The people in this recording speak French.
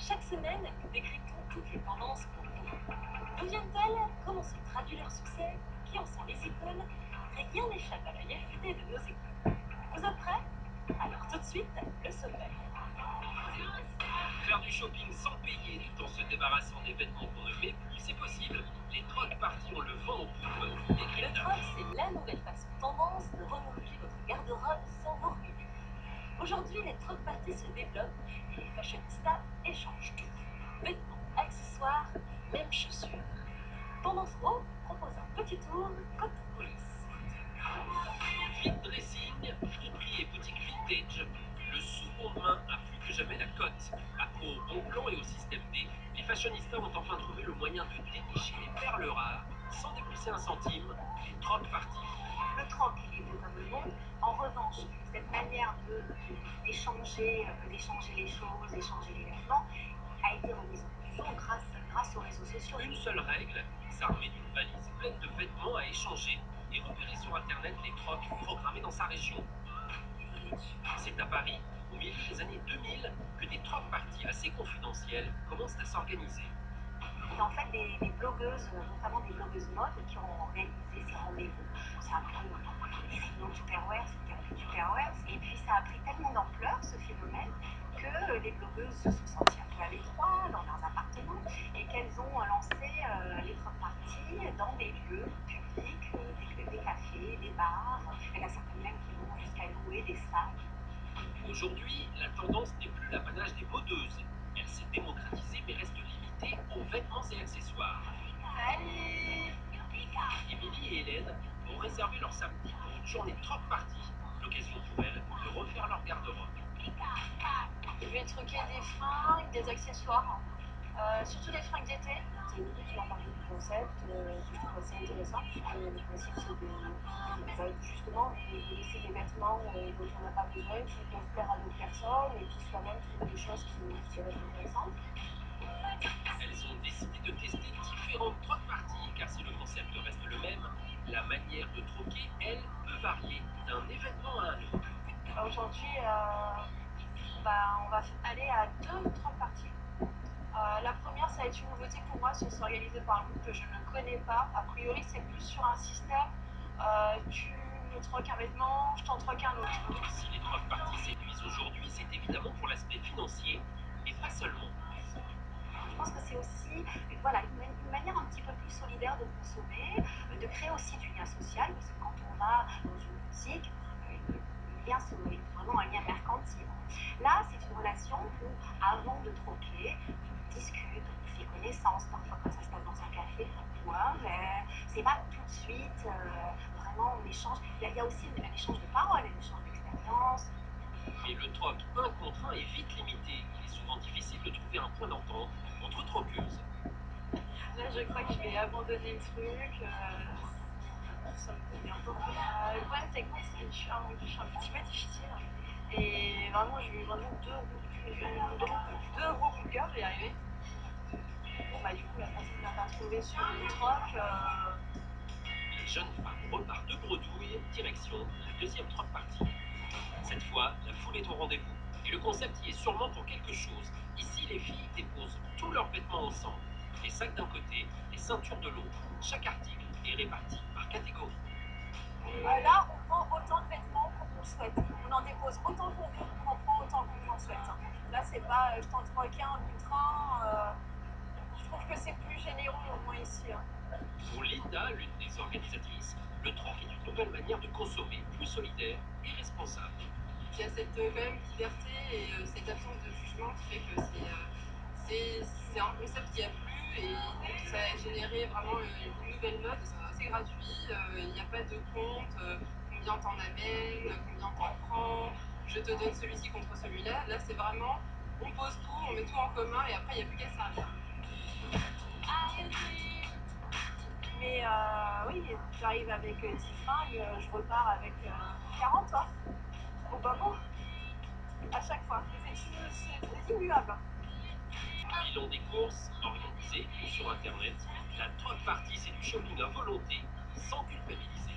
Chaque semaine, nous décryptons toutes les tendances pour nous. D'où viennent-elles? Comment se traduit leur succès? Qui en sont les icônes? Rien n'échappe à l'œil affûté de nos écoles. Vous êtes prêts? Alors tout de suite, le sommaire. Faire du shopping sans payer tout en se débarrassant des vêtements qu'on ne met plus, c'est possible. Les troc parties ont le vent en poupe. Le troc, c'est la nouvelle façon tendance de renouveler votre garde-robe sans vous ruiner. Aujourd'hui, les troc parties se développent et les fashionistas échangent tout. Vêtements, accessoires, même chaussures. Tendance Haut propose un petit tour côte coulisses. Fit dressing, friperie et boutique vintage. Le second main a plus que jamais la cote. Accro au bon plan et au système D, les fashionistas ont enfin trouvé le moyen de dénicher les perles rares sans débourser un centime. Les troc parties. Le troc est vieux comme le monde. En revanche, cette manière d'échanger les choses, d'échanger les vêtements, a été remise en question grâce aux réseaux sociaux. Une seule règle, s'armer d'une valise pleine de vêtements à échanger et repérer sur internet les trocs programmés dans sa région. C'est à Paris, au milieu des années 2000, que des troc parties assez confidentielles commencent à s'organiser. Et en fait, des blogueuses, notamment des blogueuses mode, qui ont organisé ces rendez-vous. Ça a pris sinon Tupperware, c'était Tupperware. Et puis ça a pris tellement d'ampleur, ce phénomène, que les blogueuses se sont senties un peu à l'étroit dans leurs appartements et qu'elles ont lancé les troc parties dans des lieux publics, des cafés, des bars. Il y en a certaines même qui vont jusqu'à louer des salles. Aujourd'hui, la tendance n'est plus l'apanage des modeuses. Elle s'est démocratisée mais reste limitée aux vêtements et accessoires. Salut! Émilie et Hélène ont réservé leur samedi pour une journée troc party. L'occasion pour elles de refaire leur garde-robe. Je vais troquer des fringues, des accessoires, surtout des fringues d'été. C'est Émilie qui m'a parlé du concept, je trouve assez intéressant. Le principe, c'est justement de laisser des vêtements dont on n'a pas besoin, qui peuvent plaire à d'autres personnes et puis soi-même trouver des choses qui restent intéressantes. Elles ont décidé de tester différentes troc parties, car si le concept reste le même, la manière de troquer, elle, peut varier d'un événement à un autre. Aujourd'hui, on va aller à 2 troc parties. La première, ça va être une nouveauté pour moi, c'est s'organiser par un groupe que je ne connais pas. A priori, c'est plus sur un système. Tu me troques un vêtement, je t'en troque un autre. Si les troc parties séduisent aujourd'hui, c'est évidemment pour l'aspect financier, et pas seulement. Je pense que c'est aussi une manière un petit peu plus solidaire de consommer, de créer aussi du lien social, parce que quand on va dans une boutique, le lien, c'est vraiment un lien mercantile. Là, c'est une relation où, avant de troquer, on discute, on fait connaissance, parfois quand ça se passe dans un café, ou un verre. C'est pas tout de suite, vraiment, on échange. Il y a aussi un échange de paroles, un échange d'expérience. Mais le troc un contre un est vite limité. Il est souvent difficile de trouver un point d'entente entre troqueuses. Là, je crois que je vais abandonner le truc. Ça me convient pas. Le problème, c'est que moi, je suis un petit peu difficile. Et vraiment, j'ai eu vraiment deux gros coups de cœur, je vais y arriver. Bon, du coup, la personne n'a pas trouvé sur le troc. Les jeunes femmes repartent de bredouille, direction la deuxième troc party. Cette fois, la foule est au rendez-vous. Et le concept y est sûrement pour quelque chose. Ici, les filles déposent tous leurs vêtements ensemble. Les sacs d'un côté, les ceintures de l'autre. Chaque article est réparti par catégorie. Là, on prend autant de vêtements qu'on le souhaite. On en dépose autant qu'on veut, on en prend autant qu'on en souhaite. Là, c'est pas je t'en troque un du train. Je trouve que c'est plus généreux au moins ici. Pour Linda, l'une des organisatrices, le troc est une nouvelle manière de consommer, plus solidaire et responsable. Il y a cette quand même liberté et cette absence de jugement qui fait que c'est un concept qui a plu et donc ça a généré vraiment une nouvelle mode. C'est gratuit, il n'y a pas de compte, combien t'en amènes, combien t'en prends, je te donne celui-ci contre celui-là. Là, c'est vraiment, on pose tout, on met tout en commun et après, il n'y a plus qu'à servir. Mais oui, j'arrive avec 10 fringues, je repars avec 40. Au bas mot, à chaque fois. C'est immuable. Bilan des courses, organisées ou sur internet, la troc party, c'est du shopping à volonté, sans culpabiliser.